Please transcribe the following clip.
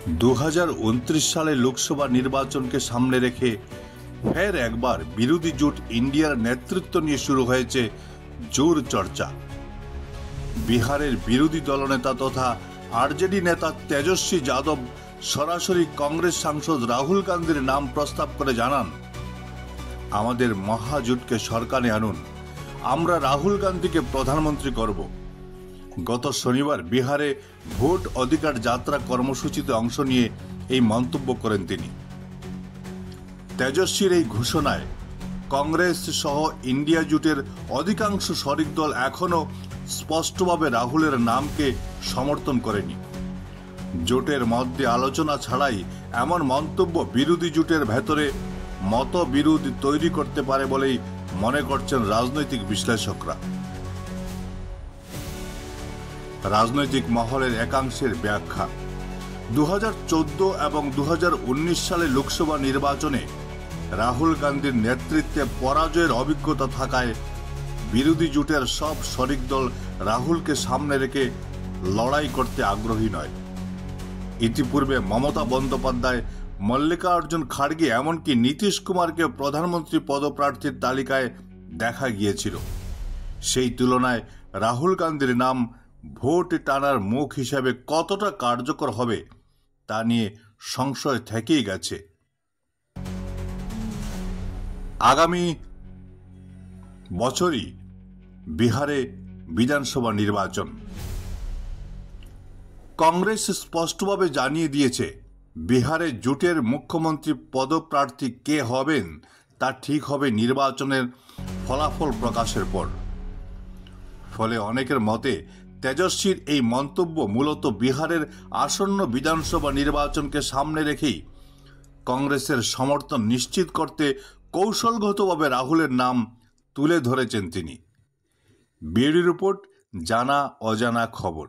2029 সালে লোকসভা নির্বাচনকে সামনে রেখে ফের একবার বিরোধী জোট ইন্ডিয়ার নেতৃত্ব নিয়ে শুরু হয়েছে জোর চর্চা। বিহারের বিরোধী দলনেতা তথা আরজেডি নেতা তেজস্বী যাদব সরাসরি কংগ্রেস সাংসদ রাহুল গান্ধীর নাম প্রস্তাব করে জানান, আমাদের মহাজোটকে সরকারে আনুন, আমরা রাহুল গান্ধীকে প্রধানমন্ত্রী করব। গত শনিবার বিহারে ভোট অধিকার যাত্রা কর্মসূচিতে অংশ নিয়ে এই মন্তব্য করেন তিনি। তেজস্বীর এই ঘোষণায় কংগ্রেস সহ ইন্ডিয়া জোটের অধিকাংশ শরিক দল এখনও স্পষ্টভাবে রাহুলের নামকে সমর্থন করেনি। জোটের মধ্যে আলোচনা ছাড়াই এমন মন্তব্য বিরোধী জোটের ভেতরে মতবিরোধ তৈরি করতে পারে বলেই মনে করছেন রাজনৈতিক বিশ্লেষকরা। রাজনৈতিক মহলের একাংশের ব্যাখ্যা, 2014 এবং 2019 সালে লোকসভা নির্বাচনে রাহুল গান্ধীর নেতৃত্বে পরাজয়ের অভিজ্ঞতা থাকায় বিরোধী জোটের সব শরিক দল রাহুলকে সামনে রেখে লড়াই করতে আগ্রহী নয়। ইতিপূর্বে মমতা বন্দ্যোপাধ্যায়, মল্লিকার্জুন খাড়গে এমনকি নীতিশ কুমারকে প্রধানমন্ত্রী পদপ্রার্থীর তালিকায় দেখা গিয়েছিল। সেই তুলনায় রাহুল গান্ধীর নাম ভোট টানার মুখ হিসাবে কতটা কার্যকর হবে তা নিয়ে সংশয় থেকেই গেছে। আগামী বছরই বিহারে বিধানসভা নির্বাচন। কংগ্রেস স্পষ্টভাবে জানিয়ে দিয়েছে, বিহারে জোটের মুখ্যমন্ত্রী পদপ্রার্থী কে হবেন তা ঠিক হবে নির্বাচনের ফলাফল প্রকাশের পর। ফলে অনেকের মতে তেজস্বীর এই মন্তব্য মূলত বিহারের আসন্ন বিধানসভা নির্বাচনকে সামনে রেখেই কংগ্রেসের সমর্থন নিশ্চিত করতে কৌশলগতভাবে রাহুলের নাম তুলে ধরেছেন তিনি। ব্যুরো রিপোর্ট, জানা অজানা খবর।